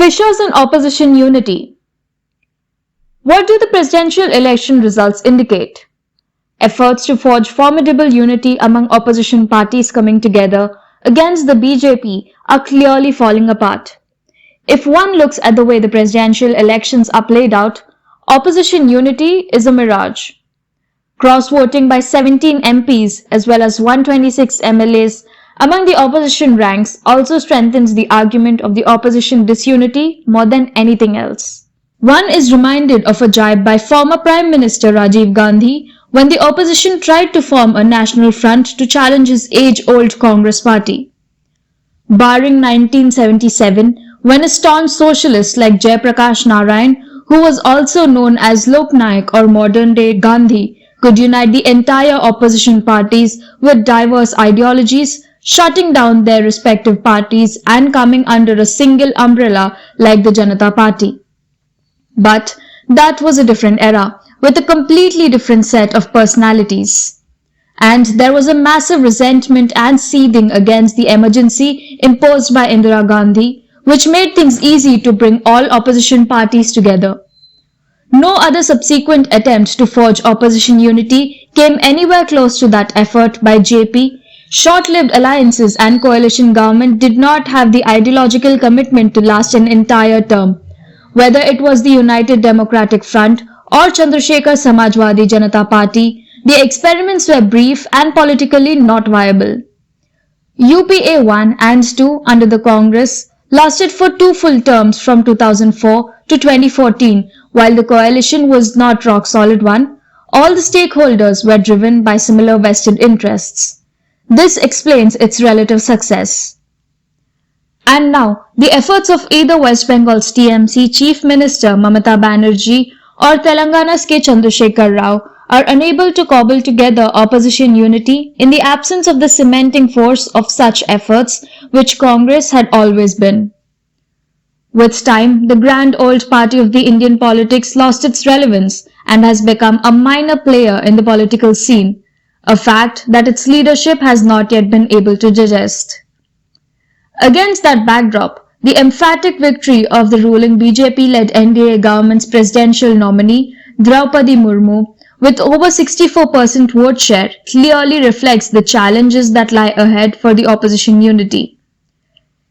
Fissures in opposition unity. What do the presidential election results indicate? Efforts to forge formidable unity among opposition parties coming together against the BJP are clearly falling apart. If one looks at the way the presidential elections are played out, opposition unity is a mirage. Cross-voting by 17 MPs as well as 126 MLAs among the opposition ranks also strengthens the argument of the opposition disunity more than anything else. One is reminded of a jibe by former Prime Minister Rajiv Gandhi when the opposition tried to form a national front to challenge his age-old Congress party. Barring 1977, when a staunch socialist like Jayaprakash Narayan, who was also known as Lok Nayak or modern-day Gandhi, could unite the entire opposition parties with diverse ideologies, shutting down their respective parties and coming under a single umbrella like the Janata Party. But that was a different era, with a completely different set of personalities. And there was a massive resentment and seething against the emergency imposed by Indira Gandhi, which made things easy to bring all opposition parties together. No other subsequent attempt to forge opposition unity came anywhere close to that effort by JP. Short-lived alliances and coalition government did not have the ideological commitment to last an entire term. Whether it was the United Democratic Front or Chandrasekhar Samajwadi Janata Party, the experiments were brief and politically not viable. UPA 1 and 2 under the Congress lasted for 2 full terms from 2004 to 2014, while the coalition was not rock-solid one. All the stakeholders were driven by similar vested interests. This explains its relative success. And now, the efforts of either West Bengal's TMC Chief Minister Mamata Banerjee or Telangana's K. Chandrasekhar Rao are unable to cobble together opposition unity in the absence of the cementing force of such efforts which Congress had always been. With time, the grand old party of the Indian politics lost its relevance and has become a minor player in the political scene, a fact that its leadership has not yet been able to digest. Against that backdrop, the emphatic victory of the ruling BJP-led NDA government's presidential nominee, Draupadi Murmu, with over 64% vote share, clearly reflects the challenges that lie ahead for the opposition unity.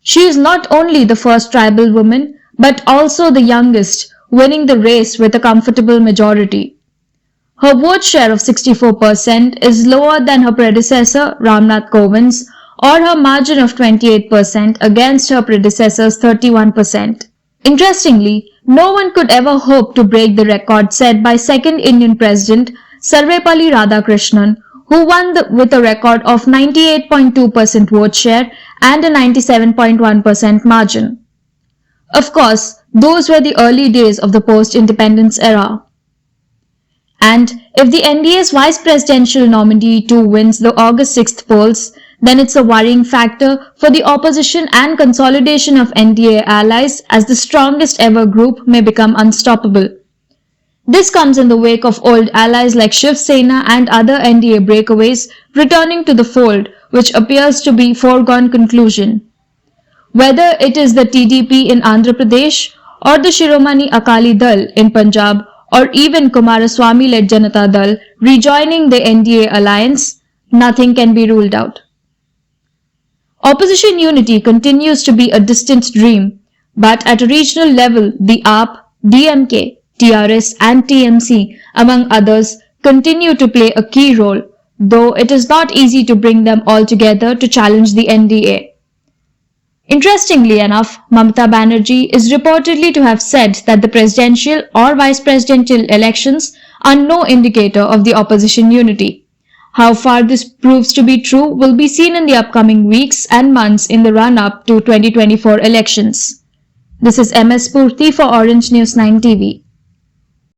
She is not only the first tribal woman, but also the youngest, winning the race with a comfortable majority. Her vote share of 64% is lower than her predecessor Ramnath Kovind's or her margin of 28% against her predecessor's 31%. Interestingly, no one could ever hope to break the record set by second Indian President Sarvepalli Radhakrishnan, who won with a record of 98.2% vote share and a 97.1% margin. Of course, those were the early days of the post-independence era. And if the NDA's vice presidential nominee too wins the August 6th polls, then it's a worrying factor for the opposition and consolidation of NDA allies as the strongest ever group may become unstoppable. This comes in the wake of old allies like Shiv Sena and other NDA breakaways returning to the fold, which appears to be foregone conclusion. Whether it is the TDP in Andhra Pradesh or the Shiromani Akali Dal in Punjab or even Kumaraswamy-led Janata Dal rejoining the NDA alliance, nothing can be ruled out. Opposition unity continues to be a distant dream, but at a regional level, the AAP, DMK, TRS and TMC, among others, continue to play a key role, though it is not easy to bring them all together to challenge the NDA. Interestingly enough, Mamata Banerjee is reportedly to have said that the presidential or vice presidential elections are no indicator of the opposition unity. How far this proves to be true will be seen in the upcoming weeks and months in the run-up to 2024 elections. This is MS Purthy for Orange News 9 TV.